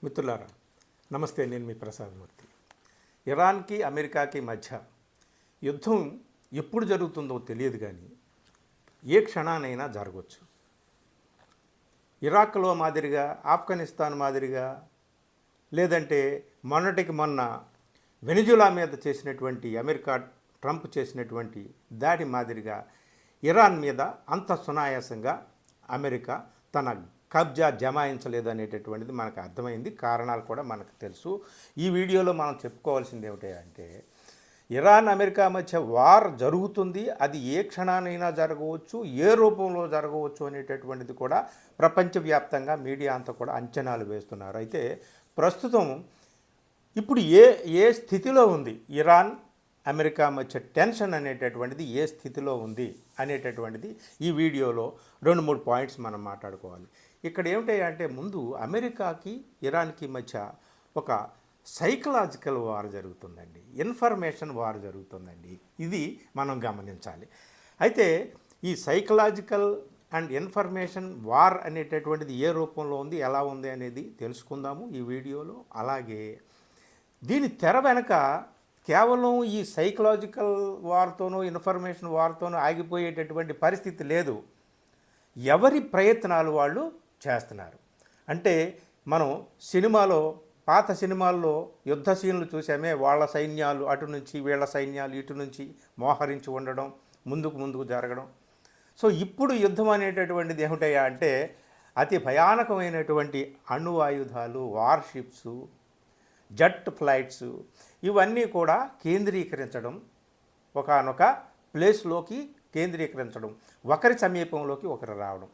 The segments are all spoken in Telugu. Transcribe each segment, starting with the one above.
మిత్రులారా నమస్తే. నేను మీ ప్రసాదమూర్తి. ఇరాన్కి అమెరికాకి మధ్య యుద్ధం ఎప్పుడు జరుగుతుందో తెలియదు, కానీ ఏ క్షణానైనా జరగవచ్చు. ఇరాక్లో మాదిరిగా, ఆఫ్ఘనిస్తాన్ మాదిరిగా, లేదంటే మొన్నటికి మొన్న వెనిజులా మీద చేసినటువంటి అమెరికా ట్రంప్ చేసినటువంటి దాడి మాదిరిగా ఇరాన్ మీద అంత సునాయాసంగా అమెరికా తన కబ్జా జమాయించలేదు అనేటటువంటిది మనకు అర్థమైంది. కారణాలు కూడా మనకు తెలుసు. ఈ వీడియోలో మనం చెప్పుకోవాల్సింది ఏమిటంటే, ఇరాన్ అమెరికా మధ్య వార్ జరుగుతుంది. అది ఏ క్షణానైనా జరగవచ్చు, ఏ రూపంలో జరగవచ్చు అనేటటువంటిది కూడా ప్రపంచవ్యాప్తంగా మీడియా అంతా కూడా అంచనాలు వేస్తున్నారు. అయితే ప్రస్తుతం ఇప్పుడు ఏ స్థితిలో ఉంది ఇరాన్ అమెరికా మధ్య టెన్షన్ అనేటటువంటిది ఏ స్థితిలో ఉంది అనేటటువంటిది ఈ వీడియోలో 2-3 పాయింట్స్ మనం మాట్లాడుకోవాలి. ఇక్కడ ఏమిటంటే, ముందు అమెరికాకి ఇరాన్కి మధ్య ఒక సైకలాజికల్ వార్ జరుగుతుందండి, ఇన్ఫర్మేషన్ వార్ జరుగుతుందండి. ఇది మనం గమనించాలి. అయితే ఈ సైకలాజికల్ అండ్ ఇన్ఫర్మేషన్ వార్ అనేటటువంటిది ఏ రూపంలో ఉంది, ఎలా ఉంది అనేది తెలుసుకుందాము ఈ వీడియోలో. అలాగే దీని తెర వెనక కేవలం ఈ సైకలాజికల్ వార్తోనూ ఇన్ఫర్మేషన్ వార్తోనూ ఆగిపోయేటటువంటి పరిస్థితి లేదు. ఎవరి ప్రయత్నాలు వాళ్ళు చేస్తున్నారు. అంటే మనం సినిమాలో, పాత సినిమాల్లో యుద్ధ సీన్లు చూసామే, వాళ్ళ సైన్యాలు అటు నుంచి, వీళ్ళ సైన్యాలు ఇటు నుంచి మోహరించి ఉండడం, ముందుకు జరగడం. సో ఇప్పుడు యుద్ధం అనేటటువంటిది ఏమిటయ్యా అంటే, అతి భయానకమైనటువంటి అణు ఆయుధాలు, వార్షిప్స్, జెట్ ఫ్లైట్స్, ఇవన్నీ కూడా కేంద్రీకరించడం, ఒకానొక ప్లేస్లోకి కేంద్రీకరించడం, ఒకరి సమీపంలోకి ఒకరు రావడం,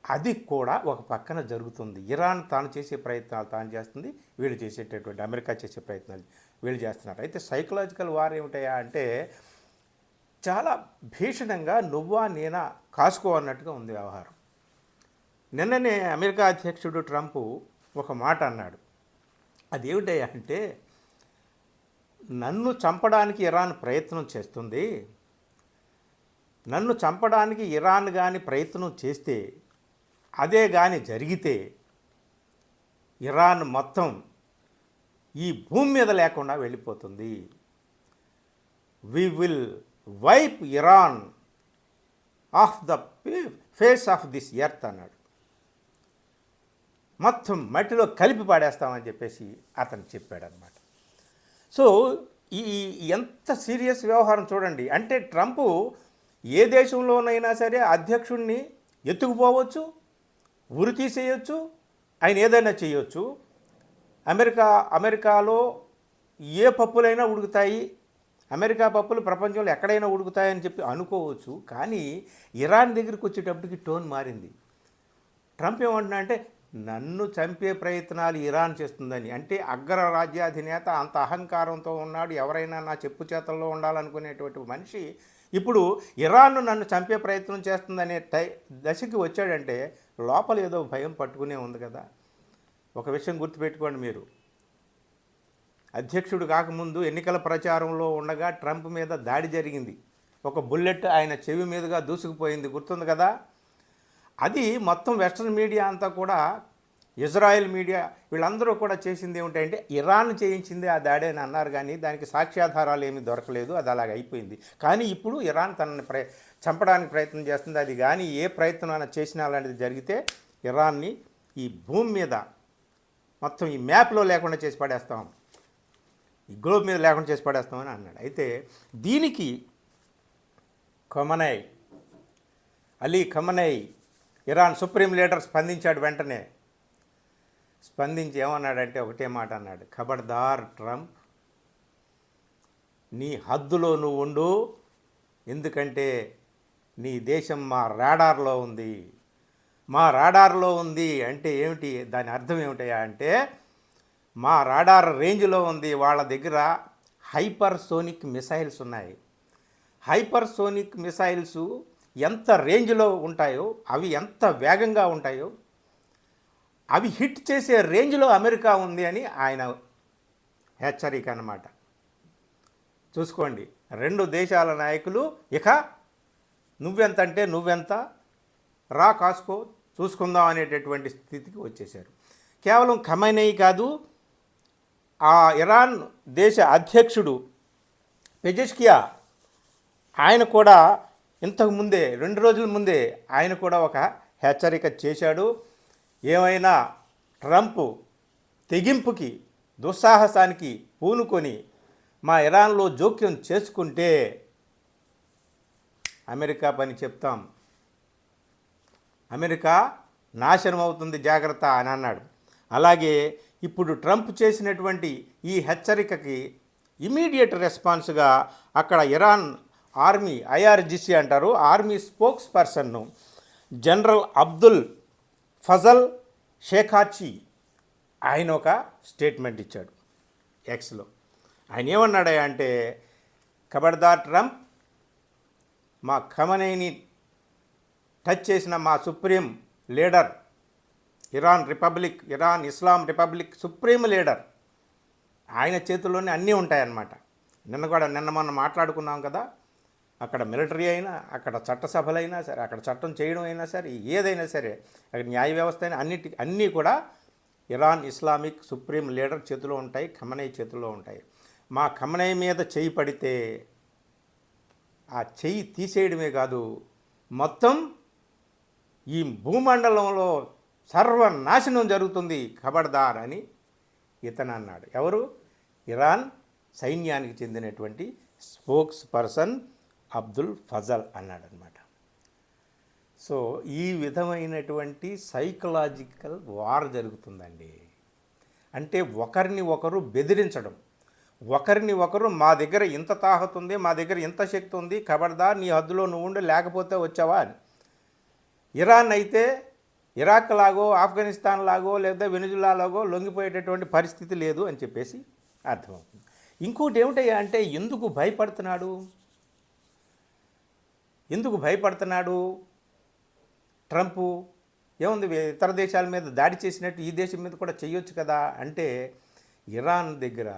అది కూడా ఒక పక్కన జరుగుతుంది. ఇరాన్ తాను చేసే ప్రయత్నాలు తాను చేస్తుంది, వీళ్ళు చేసేటటువంటి అమెరికా చేసే ప్రయత్నాలు వీళ్ళు చేస్తున్నారు. అయితే సైకలాజికల్ వార్ ఏమిటయా అంటే, చాలా భీషణంగా నువ్వా నేనా కాసుకో అన్నట్టుగా ఉంది వ్యవహారం. నిన్ననే అమెరికా అధ్యక్షుడు ట్రంప్ ఒక మాట అన్నాడు. అదేమిటయ్యా అంటే, నన్ను చంపడానికి ఇరాన్ ప్రయత్నం చేస్తుంది, నన్ను చంపడానికి ఇరాన్ కానీ ప్రయత్నం చేస్తే, అదే కానీ జరిగితే ఇరాన్ మొత్తం ఈ భూమి మీద లేకుండా వెళ్ళిపోతుంది. We will wipe Iran off the face of this earth అన్నాడు. మొత్తం మట్టిలో కలిపి పాడేస్తామని చెప్పేసి అతను చెప్పాడనమాట. సో ఈ ఎంత సీరియస్ వ్యవహారం చూడండి. అంటే ట్రంప్ ఏ దేశంలోనైనా సరే అధ్యక్షుడిని ఎత్తుకుపోవచ్చు, ఉరి తీసేయచ్చు, ఆయన ఏదైనా చేయొచ్చు. అమెరికాలో ఏ పప్పులైనా ఉడుకుతాయి, అమెరికా పప్పులు ప్రపంచంలో ఎక్కడైనా ఉడుకుతాయని చెప్పి అనుకోవచ్చు. కానీ ఇరాన్ దగ్గరికి వచ్చేటప్పటికి టోన్ మారింది. ట్రంప్ ఏమంటున్నా అంటే, నన్ను చంపే ప్రయత్నాలు ఇరాన్ చేస్తుందని. అంటే అగ్ర రాజ్యాధినేత అంత అహంకారంతో ఉన్నాడు, ఎవరైనా నా చెప్పు చేతల్లో ఉండాలనుకునేటువంటి మనిషి ఇప్పుడు ఇరాన్ను నన్ను చంపే ప్రయత్నం చేస్తుందనే దశకి వచ్చాడంటే లోపల ఏదో భయం పట్టుకునే ఉంది కదా. ఒక విషయం గుర్తుపెట్టుకోండి మీరు, అధ్యక్షుడు కాకముందు ఎన్నికల ప్రచారంలో ఉండగా ట్రంప్ మీద దాడి జరిగింది. ఒక బుల్లెట్ ఆయన చెవి మీదుగా దూసుకుపోయింది, గుర్తుంది కదా. అది మొత్తం వెస్ట్రన్ మీడియా అంతా కూడా, ఇజ్రాయెల్ మీడియా, వీళ్ళందరూ కూడా చేసింది ఏమిటంటే ఇరాన్ చేయించింది ఆ దాడి అని అన్నారు. కానీ దానికి సాక్ష్యాధారాలు ఏమీ దొరకలేదు, అది అలాగ అయిపోయింది. కానీ ఇప్పుడు ఇరాన్ తనని చంపడానికి ప్రయత్నం చేస్తుంది. అది కానీ ఏ ప్రయత్నం చేసినా అలాంటిది జరిగితే ఇరాన్ని ఈ భూమి మీద మొత్తం ఈ మ్యాప్లో లేకుండా చేసి పడేస్తాం, ఈ గ్లోబ్ మీద లేకుండా చేసి పడేస్తామని అన్నాడు. అయితే దీనికి అలీ ఖమనై ఇరాన్ సుప్రీం లీడర్ స్పందించాడు. వెంటనే స్పందించి ఏమన్నాడంటే ఒకటే మాట అన్నాడు, ఖబర్దార్ ట్రంప్, నీ హద్దులో నువ్వు ఉండు, ఎందుకంటే నీ దేశం మా రాడార్లో ఉంది. మా రాడార్లో ఉంది అంటే ఏమిటి, దాని అర్థం ఏమిటయా అంటే, మా రాడార్ రేంజ్లో ఉంది. వాళ్ళ దగ్గర హైపర్సోనిక్ మిసైల్స్ ఉన్నాయి. హైపర్సోనిక్ మిసైల్స్ ఎంత రేంజ్లో ఉంటాయో, అవి ఎంత వేగంగా ఉంటాయో, అవి హిట్ చేసే రేంజ్లో అమెరికా ఉంది అని ఆయన హెచ్చరిక అన్నమాట. చూసుకోండి, 2 దేశాల నాయకులు ఇక నువ్వెంత అంటే నువ్వెంత, రా కాసుకో చూసుకుందాం అనేటటువంటి స్థితికి వచ్చేశారు. కేవలం ఖమేనీ కాదు, ఆ ఇరాన్ దేశ అధ్యక్షుడు పెజెష్కియా ఆయన కూడా ఇంతకు ముందే 2 రోజుల ముందే ఆయన కూడా ఒక హెచ్చరిక చేశాడు. ఏమైనా ట్రంప్ తెగింపుకి దుస్సాహసానికి పూనుకొని మా ఇరాన్లో జోక్యం చేసుకుంటే అమెరికా పని చెప్తాం, అమెరికా నాశనం అవుతుంది జాగ్రత్త అని అన్నాడు. అలాగే ఇప్పుడు ట్రంప్ చేసినటువంటి ఈ హెచ్చరికకి ఇమీడియట్ రెస్పాన్స్గా అక్కడ ఇరాన్ ఆర్మీ, ఐఆర్జిసి అంటారు, army spokesperson general Abdul Fazl Shekarchi ఆయన ఒక స్టేట్మెంట్ ఇచ్చాడు ఎక్స్లో. ఆయన ఏమన్నాడు అంటే, ఖబర్దార్ ట్రంప్, మా ఖమేనీని టచ్ చేసిన మా సుప్రీం లీడర్, ఇరాన్ ఇస్లాం రిపబ్లిక్ సుప్రీం లీడర్, ఆయన చేతుల్లోనే అన్నీ ఉంటాయన్నమాట. నిన్న మొన్న మాట్లాడుకున్నాం కదా, అక్కడ మిలిటరీ అయినా, అక్కడ చట్టసభలైనా సరే, అక్కడ చట్టం చేయడం అయినా సరే, ఏదైనా సరే, అక్కడ న్యాయ వ్యవస్థ అయినా అన్నీ కూడా ఇరాన్ ఇస్లామిక్ సుప్రీం లీడర్ చేతిలో ఉంటాయి, ఖమేనీ చేతిలో ఉంటాయి. మా ఖమేనీ మీద చేయి పడితే ఆ చెయ్యి తీసేయడమే కాదు, మొత్తం ఈ భూమండలంలో సర్వనాశనం జరుగుతుంది, ఖబర్దార్ అని ఇతను అన్నాడు. ఎవరు? ఇరాన్ సైన్యానికి చెందినటువంటి స్పోక్స్ పర్సన్ అబ్దుల్ ఫజల్ అన్నాడనమాట. సో ఈ విధమైనటువంటి సైకలాజికల్ వార్ జరుగుతుందండి. అంటే ఒకరిని ఒకరు బెదిరించడం, ఒకరిని ఒకరు మా దగ్గర ఇంత తాహతు ఉంది, మా దగ్గర ఇంత శక్తి ఉంది, ఖబర్దార్ నీ హద్దులో నువ్వు ఉండి లేకపోతే వచ్చావా అని. ఇరాన్ అయితే ఇరాక్ లాగో, ఆఫ్ఘనిస్తాన్ లాగో, లేదా వెనిజులా లాగో లొంగిపోయేటటువంటి పరిస్థితి లేదు అని చెప్పేసి అర్థమవుతుంది. ఇంకోటి ఏమిటయ్యా అంటే, ఎందుకు భయపడుతున్నాడు ట్రంపు? ఏముంది, ఇతర దేశాల మీద దాడి చేసినట్టు ఈ దేశం మీద కూడా చేయొచ్చు కదా అంటే, ఇరాన్ దగ్గర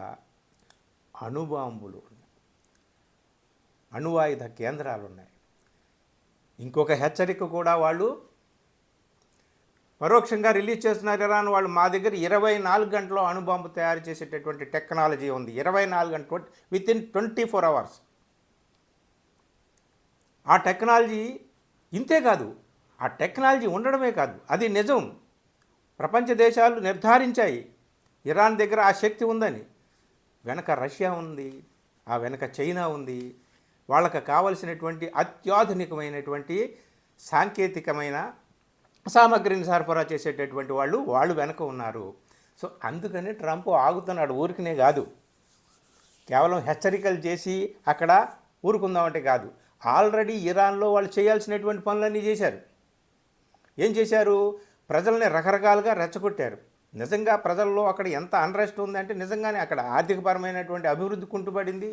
అణుబాంబులు ఉన్నాయి, అణువాయుధ కేంద్రాలు ఉన్నాయి. ఇంకొక హెచ్చరిక కూడా వాళ్ళు పరోక్షంగా రిలీజ్ చేస్తున్నారు ఇరాన్ వాళ్ళు. మా దగ్గర 24 గంటల్లో అణుబాంబు తయారు చేసేటటువంటి టెక్నాలజీ ఉంది, 24 గంటలు, వితిన్ 24 అవర్స్. ఆ టెక్నాలజీ ఇంతే కాదు, ఆ టెక్నాలజీ ఉండడమే కాదు, అది నిజం. ప్రపంచ దేశాలు నిర్ధారించాయి ఇరాన్ దగ్గర ఆ శక్తి ఉందని. వెనక రష్యా ఉంది, ఆ వెనక చైనా ఉంది. వాళ్ళకి కావలసినటువంటి అత్యాధునికమైనటువంటి సాంకేతికమైన సామగ్రిని సరఫరా చేసేటటువంటి వాళ్ళు వెనక ఉన్నారు. సో అందుకని ట్రంప్ ఆగుతున్నాడు, ఊరికనే కాదు, కేవలం హెచ్చరికలు చేసి అక్కడ ఊరుకుందామంటే కాదు. ఆల్రెడీ ఇరాన్లో వాళ్ళు చేయాల్సినటువంటి పనులన్నీ చేశారు. ఏం చేశారు? ప్రజల్ని రకరకాలుగా రెచ్చగొట్టారు. నిజంగా ప్రజల్లో అక్కడ ఎంత అన్రెస్ట్ ఉందంటే, నిజంగానే అక్కడ ఆర్థికపరమైనటువంటి అభివృద్ధి కుంటుపడింది,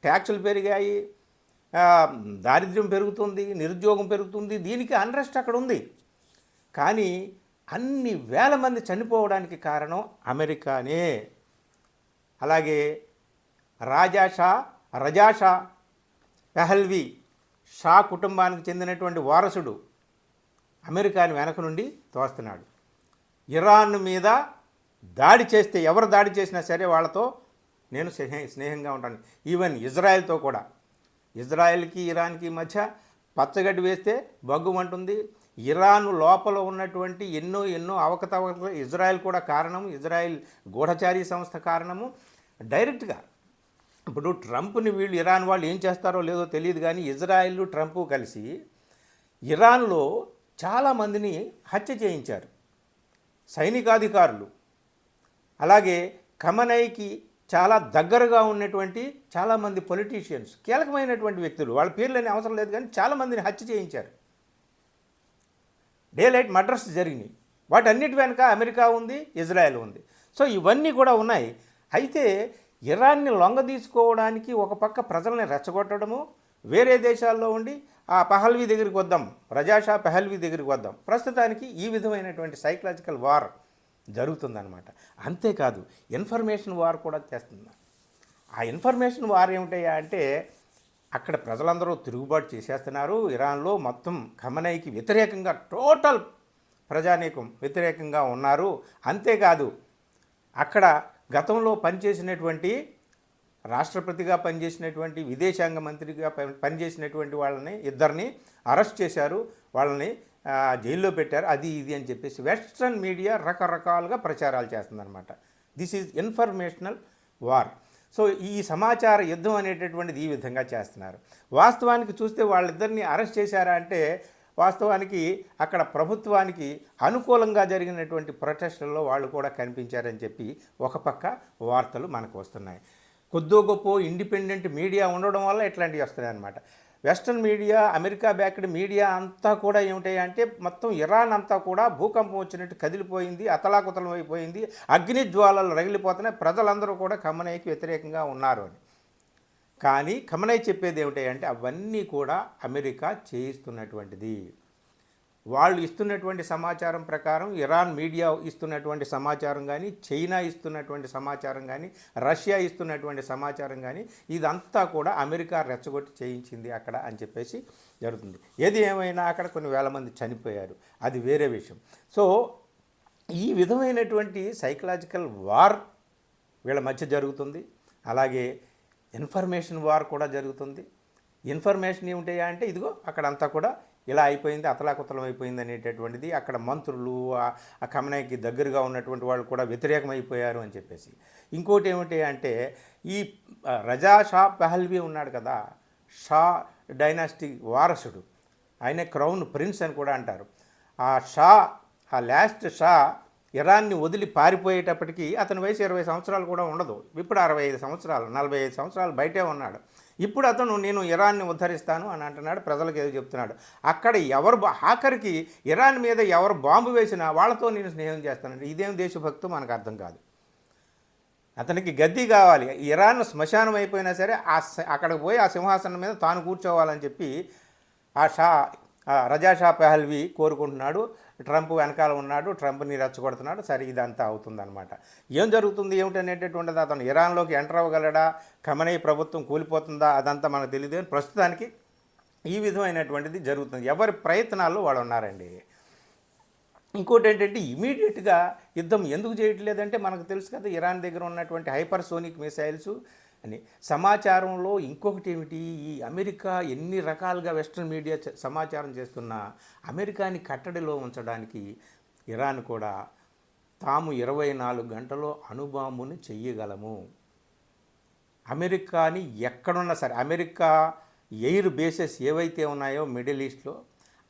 ట్యాక్సులు పెరిగాయి, దారిద్ర్యం పెరుగుతుంది, నిరుద్యోగం పెరుగుతుంది, దీనికి అన్రెస్ట్ అక్కడ ఉంది. కానీ అన్ని వేల మంది చనిపోవడానికి కారణం అమెరికానే. అలాగే రజా పెహల్వి షా కుటుంబానికి చెందినటువంటి వారసుడు అమెరికాని వెనక నుండి తోస్తున్నాడు. ఇరాన్ మీద దాడి చేస్తే, ఎవరు దాడి చేసినా సరే వాళ్ళతో నేను స్నేహంగా ఉంటాను. ఈవెన్ ఇజ్రాయెల్తో కూడా, ఇజ్రాయెల్కి ఇరాన్కి మధ్య పచ్చగడ్డి వేస్తే బగ్గుమంటుంది. ఇరాన్ లోపల ఉన్నటువంటి ఎన్నో అవకతవకలు ఇజ్రాయెల్ కూడా కారణం, ఇజ్రాయెల్ గూఢచారీ సంస్థ కారణము డైరెక్ట్గా. ఇప్పుడు ట్రంప్ని వీళ్ళు ఇరాన్ వాళ్ళు ఏం చేస్తారో లేదో తెలియదు, కానీ ఇజ్రాయెల్ ట్రంప్ కలిసి ఇరాన్లో చాలామందిని హత్య చేయించారు, సైనికాధికారులు. అలాగే ఖమేనీకి చాలా దగ్గరగా ఉన్నటువంటి చాలామంది పొలిటీషియన్స్, కీలకమైనటువంటి వ్యక్తులు, వాళ్ళ పేర్లని అవసరం లేదు కానీ చాలామందిని హత్య చేయించారు. డే లైట్ మర్డర్స్ జరిగినాయి. వాటన్నిటి వెనుక అమెరికా ఉంది, ఇజ్రాయెల్ ఉంది. సో ఇవన్నీ కూడా ఉన్నాయి. అయితే ఇరాన్ని లొంగదీసుకోవడానికి ఒక పక్క ప్రజల్ని రెచ్చగొట్టడము, వేరే దేశాల్లో ఉండి ఆ పెహల్వి దగ్గరికి వద్దాం, రజా పెహల్వి దగ్గరికి వద్దాం. ప్రస్తుతానికి ఈ విధమైనటువంటి సైకలాజికల్ వార్ జరుగుతుందన్నమాట. అంతేకాదు ఇన్ఫర్మేషన్ వార్ కూడా చేస్తుంది. ఆ ఇన్ఫర్మేషన్ వార్ ఏమిటయ్యా అంటే, అక్కడ ప్రజలందరూ తిరుగుబాటు చేసేస్తున్నారు. ఇరాన్లో మొత్తం ఖమేనీకి వ్యతిరేకంగా టోటల్ ప్రజానీకం వ్యతిరేకంగా ఉన్నారు. అంతేకాదు అక్కడ గతంలో పనిచేసినటువంటి రాష్ట్రపతిగా పనిచేసినటువంటి విదేశాంగ మంత్రిగా పనిచేసినటువంటి వాళ్ళని ఇద్దరిని అరెస్ట్ చేశారు, వాళ్ళని జైల్లో పెట్టారు, అది ఇది అని చెప్పేసి వెస్ట్రన్ మీడియా రకరకాలుగా ప్రచారాలు చేస్తుందన్నమాట. This is informational war. So ఈ సమాచార యుద్ధం అనేటటువంటిది ఈ విధంగా చేస్తున్నారు. వాస్తవానికి చూస్తే వాళ్ళిద్దరిని అరెస్ట్ చేశారా అంటే వాస్తవానికి అక్కడ ప్రభుత్వానికి అనుకూలంగా జరిగినటువంటి ప్రొటెస్టుల్లో వాళ్ళు కూడా కనిపించారని చెప్పి ఒక పక్క వార్తలు మనకు వస్తున్నాయి. కొద్దో గొప్ప ఇండిపెండెంట్ మీడియా ఉండడం వల్ల ఇట్లాంటివి వస్తున్నాయి అన్నమాట. Western media, America backed media అంతా కూడా ఏమిటాయి అంటే మొత్తం ఇరాన్ అంతా కూడా భూకంపం వచ్చినట్టు కదిలిపోయింది, అతలాకుతలం అయిపోయింది, అగ్ని జ్వాలలు రగిలిపోతున్నాయి, ప్రజలందరూ కూడా ఖమనైకి వ్యతిరేకంగా ఉన్నారు అని. కానీ ఖమనై చెప్పేది ఏమిటాయంటే అవన్నీ కూడా అమెరికా చేయిస్తున్నటువంటిది. వాళ్ళు ఇస్తున్నటువంటి సమాచారం ప్రకారం, ఇరాన్ మీడియా ఇస్తున్నటువంటి సమాచారం కానీ, చైనా ఇస్తున్నటువంటి సమాచారం కానీ, రష్యా ఇస్తున్నటువంటి సమాచారం కానీ, ఇదంతా కూడా అమెరికా రెచ్చగొట్టి చేయించింది అక్కడ అని చెప్పేసి జరుగుతుంది. ఏది ఏమైనా అక్కడ కొన్ని వేల మంది చనిపోయారు, అది వేరే విషయం. సో ఈ విధమైనటువంటి సైకలాజికల్ వార్ వీళ్ళ మధ్య జరుగుతుంది. అలాగే ఇన్ఫర్మేషన్ వార్ కూడా జరుగుతుంది. ఇన్ఫర్మేషన్ ఏమిటాయా అంటే ఇదిగో అక్కడంతా కూడా ఇలా అయిపోయింది, అతలాకుతలం అయిపోయింది అనేటటువంటిది, అక్కడ మంత్రులు ఆ ఖమనైకి దగ్గరగా ఉన్నటువంటి వాళ్ళు కూడా వ్యతిరేకమైపోయారు అని చెప్పేసి. ఇంకోటి ఏమిటి అంటే ఈ రజా షా పెహల్వీ ఉన్నాడు కదా, షా డైనాస్టీ వారసుడు, ఆయన క్రౌన్ ప్రిన్స్ అని కూడా అంటారు. ఆ షా, ఆ లాస్ట్ షా ఇరాన్ని వదిలి పారిపోయేటప్పటికీ అతని వయసు 20 సంవత్సరాలు కూడా ఉండదు. ఇప్పుడు 65 సంవత్సరాలు, 45 సంవత్సరాలు బయటే ఉన్నాడు. ఇప్పుడు అతను నేను ఇరాన్ని ఉద్ధరిస్తాను అని అంటున్నాడు, ప్రజలకు ఏదో చెప్తున్నాడు. అక్కడ ఎవరు ఆఖరికి ఇరాన్ మీద ఎవరు బాంబు వేసినా వాళ్ళతో నేను స్నేహం చేస్తానండి. ఇదేం దేశభక్తి మనకు అర్థం కాదు. అతనికి గద్దీ కావాలి, ఇరాన్ శ్మశానం అయిపోయినా సరే అక్కడికి పోయి ఆ సింహాసనం మీద తాను కూర్చోవాలని చెప్పి రజా షా పెహల్వీ కోరుకుంటున్నాడు. ట్రంప్ వెనకాల ఉన్నాడు, ట్రంప్ని రెచ్చగొడుతున్నాడు. సరే ఇదంతా అవుతుందన్నమాట. ఏం జరుగుతుంది ఏమిటనేటటువంటిది, అతను ఇరాన్లోకి ఎంటర్ అవ్వగలడా, ఖమనై ప్రభుత్వం కూలిపోతుందా, అదంతా మనకు తెలియదు. ప్రస్తుతానికి ఈ విధమైనటువంటిది జరుగుతుంది. ఎవరి ప్రయత్నాల్లో వాళ్ళు ఉన్నారండి. ఇంకోటి ఏంటంటే ఇమీడియట్గా యుద్ధం ఎందుకు చేయట్లేదంటే మనకు తెలుసు కదా, ఇరాన్ దగ్గర ఉన్నటువంటి హైపర్సోనిక్ మిసైల్స్ అని. సమాచారంలో ఇంకొకటి ఏమిటి, ఈ అమెరికా ఎన్ని రకాలుగా వెస్ట్రన్ మీడియా సమాచారం చేస్తున్నా అమెరికాని కట్టడిలో ఉంచడానికి ఇరాన్ కూడా తాము 24 గంటలో అణుబాంబుని చెయ్యగలము, అమెరికాని ఎక్కడున్నా సరే, అమెరికా ఎయిర్ బేసెస్ ఏవైతే ఉన్నాయో మిడిల్ ఈస్ట్లో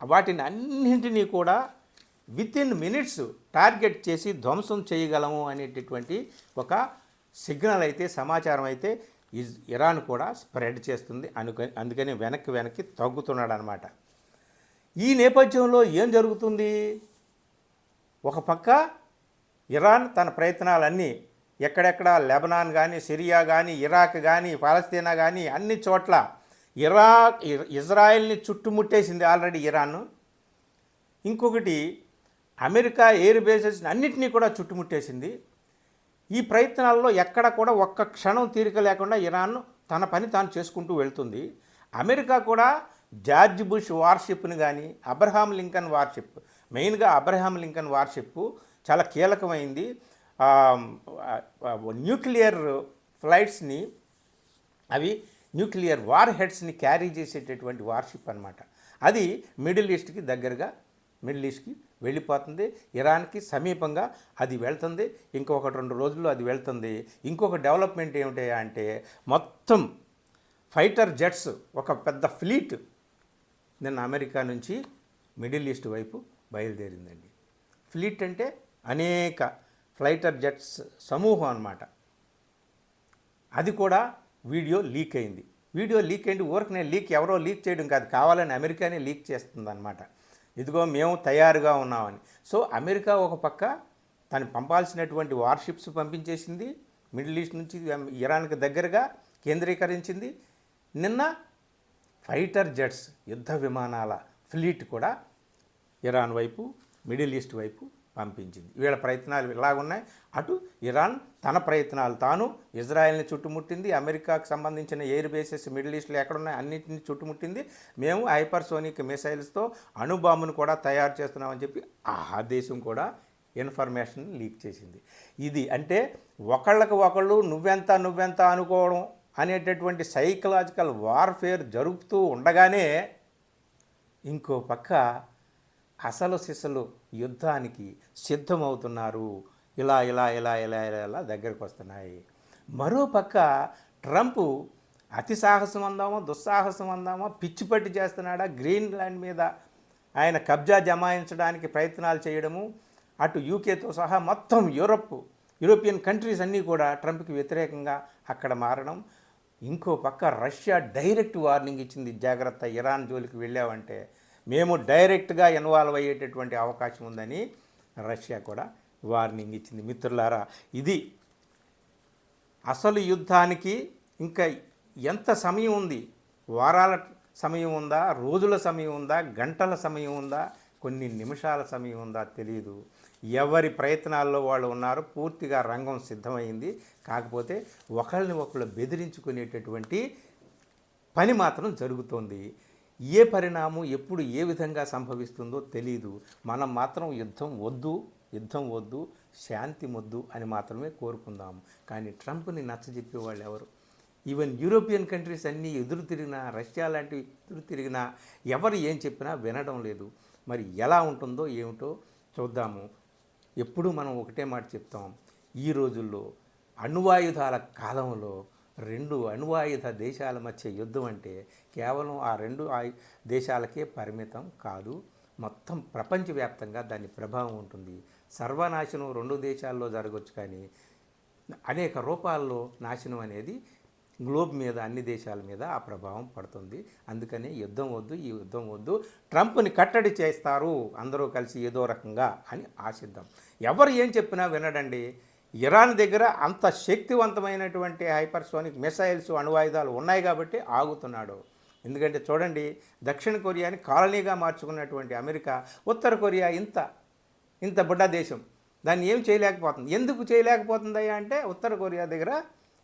వాటిని అన్నింటినీ కూడా వితిన్ మినిట్స్ టార్గెట్ చేసి ధ్వంసం చేయగలము అనేటటువంటి ఒక సిగ్నల్ అయితే, సమాచారం అయితే ఇరాన్ కూడా స్ప్రెడ్ చేస్తుంది. అందుకని వెనక్కి తగ్గుతున్నాడు అనమాట. ఈ నేపథ్యంలో ఏం జరుగుతుంది, ఒక పక్క ఇరాన్ తన ప్రయత్నాలన్నీ ఎక్కడెక్కడ లెబనాన్ కానీ, సిరియా కానీ, ఇరాక్ కానీ, పాలస్తీనా కానీ అన్ని చోట్ల ఇజ్రాయెల్ని చుట్టుముట్టేసింది ఆల్రెడీ ఇరాన్. ఇంకొకటి అమెరికా ఎయిర్ బేసెస్ అన్నింటినీ కూడా చుట్టుముట్టేసింది. ఈ ప్రయత్నాల్లో ఎక్కడ కూడా ఒక్క క్షణం తీరిక లేకుండా ఇరాన్ తన పని తాను చేసుకుంటూ వెళ్తుంది. అమెరికా కూడా జార్జ్ బుష్ వార్షిప్ని కానీ, అబ్రహాం లింకన్ వార్షిప్, మెయిన్గా అబ్రహాం లింకన్ వార్షిప్ చాలా కీలకమైంది. న్యూక్లియర్ ఫ్లైట్స్ని, అవి న్యూక్లియర్ వార్ హెడ్స్ని క్యారీ చేసేటటువంటి వార్షిప్ అనమాట. అది మిడిల్ ఈస్ట్కి దగ్గరగా, మిడిల్ ఈస్ట్కి వెళ్ళిపోతుంది, ఇరాన్కి సమీపంగా అది వెళ్తుంది. ఇంకొక 2 రోజుల్లో అది వెళ్తుంది. ఇంకొక డెవలప్మెంట్ ఏమిటి అంటే మొత్తం ఫైటర్ జెట్స్, ఒక పెద్ద ఫ్లీట్ నిన్న అమెరికా నుంచి మిడిల్ ఈస్ట్ వైపు బయలుదేరిందండి. ఫ్లీట్ అంటే అనేక ఫైటర్ జెట్స్ సమూహం అన్నమాట. అది కూడా వీడియో లీక్ అయింది. వీడియో లీక్ అయింది ఊరికి లీక్ ఎవరో లీక్ చేయడం కాదు, కావాలని అమెరికానే లీక్ చేస్తుంది అన్నమాట. ఇదిగో మేము తయారుగా ఉన్నామని. సో అమెరికా ఒక పక్క తను పంపాల్సినటువంటి వార్షిప్స్ పంపించేసింది, మిడిల్ ఈస్ట్ నుంచి ఇరాన్కి దగ్గరగా కేంద్రీకరించింది. నిన్న ఫైటర్ జెట్స్, యుద్ధ విమానాల ఫ్లీట్ కూడా ఇరాన్ వైపు, మిడిల్ ఈస్ట్ వైపు పంపించింది. వీళ్ళ ప్రయత్నాలు ఇలాగున్నాయి. అటు ఇరాన్ తన ప్రయత్నాలు తాను ఇజ్రాయెల్ని చుట్టుముట్టింది. అమెరికాకు సంబంధించిన ఎయిర్ బేసెస్ మిడిల్ ఈస్ట్లో ఎక్కడున్నాయి అన్నింటినీ చుట్టుముట్టింది. మేము హైపర్సోనిక్ మిసైల్స్తో అణుబాంబును కూడా తయారు చేస్తున్నామని చెప్పి ఆ దేశం కూడా ఇన్ఫర్మేషన్ లీక్ చేసింది. ఇది అంటే ఒకళ్ళకి ఒకళ్ళు నువ్వెంత అనుకోవడం అనేటటువంటి సైకలాజికల్ వార్ఫేర్ జరుపుతూ ఉండగానే ఇంకో పక్క అసలు సిసలు యుద్ధానికి సిద్ధమవుతున్నారు. ఇలా దగ్గరికి వస్తున్నాయి. మరోపక్క ట్రంప్ అతి సాహసం అందామా దుస్సాహసం అందామా పిచ్చి పట్టి చేస్తున్నాడా, గ్రీన్లాండ్ మీద ఆయన కబ్జా జమాయించడానికి ప్రయత్నాలు చేయడము, అటు యూకేతో సహా మొత్తం యూరోపియన్ కంట్రీస్ అన్నీ కూడా ట్రంప్కి వ్యతిరేకంగా అక్కడ మారడం. ఇంకో పక్క రష్యా డైరెక్ట్ వార్నింగ్ ఇచ్చింది, జాగ్రత్త ఇరాన్ జోలికి వెళ్ళావంటే మేము డైరెక్ట్గా ఇన్వాల్వ్ అయ్యేటటువంటి అవకాశం ఉందని రష్యా కూడా వార్నింగ్ ఇచ్చింది. మిత్రులారా, ఇది అసలు యుద్ధానికి ఇంకా ఎంత సమయం ఉంది? వారాల సమయం ఉందా, రోజుల సమయం ఉందా, గంటల సమయం ఉందా, కొన్ని నిమిషాల సమయం ఉందా తెలియదు. ఎవరి ప్రయత్నాల్లో వాళ్ళు ఉన్నారు. పూర్తిగా రంగం సిద్ధమైంది. కాకపోతే ఒకళ్ళని ఒకళ్ళు బెదిరించుకునేటటువంటి పని మాత్రం జరుగుతోంది. ఏ పరిణామం ఎప్పుడు ఏ విధంగా సంభవిస్తుందో తెలీదు. మనం మాత్రం యుద్ధం వద్దు, శాంతి వద్దు అని మాత్రమే కోరుకుందాము. కానీ ట్రంప్ని నచ్చజెప్పే వాళ్ళు ఎవరు? ఈవెన్ యూరోపియన్ కంట్రీస్ అన్నీ ఎదురు తిరిగినా, రష్యా లాంటివి ఎదురు తిరిగినా ఎవరు ఏం చెప్పినా వినడం లేదు. మరి ఎలా ఉంటుందో ఏమిటో చూద్దాము. ఎప్పుడూ మనం ఒకటే మాట చెప్తాం, ఈ రోజుల్లో అణ్వాయుధాల కాలంలో 2 అణ్వాయుధ దేశాల మధ్య యుద్ధం అంటే కేవలం ఆ 2 దేశాలకే పరిమితం కాదు, మొత్తం ప్రపంచవ్యాప్తంగా దాని ప్రభావం ఉంటుంది. సర్వనాశనం 2 దేశాల్లో జరగవచ్చు, కానీ అనేక రూపాల్లో నాశనం అనేది గ్లోబ్ మీద అన్ని దేశాల మీద ఆ ప్రభావం పడుతుంది. అందుకని ఈ యుద్ధం వద్దు, ట్రంప్ని కట్టడి చేస్తారు అందరూ కలిసి ఏదో రకంగా అని ఆశిద్దాం. ఎవరు ఏం చెప్పినా వినడండి. ఇరాన్ దగ్గర అంత శక్తివంతమైనటువంటి హైపర్సోనిక్ మిసైల్స్ అణువాయుధాలు ఉన్నాయి కాబట్టి ఆగుతున్నాడు. ఎందుకంటే చూడండి, దక్షిణ కొరియాని కాలనీగా మార్చుకున్నటువంటి అమెరికా ఉత్తర కొరియా ఇంత బుడ్డ దేశం, దాన్ని ఏం చేయలేకపోతుంది. ఎందుకు చేయలేకపోతుందయ్యా అంటే ఉత్తర కొరియా దగ్గర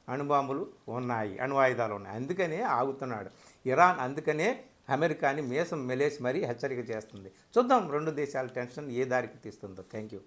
అణుబాంబులు ఉన్నాయి, అణువాయుధాలు ఉన్నాయి, అందుకనే ఆగుతున్నాడు. ఇరాన్ అందుకనే అమెరికాని మీసం మెలేసి మరీ హెచ్చరిక చేస్తుంది. చూద్దాం 2 దేశాల టెన్షన్ ఏ దారికి తీస్తుందో. Thank you.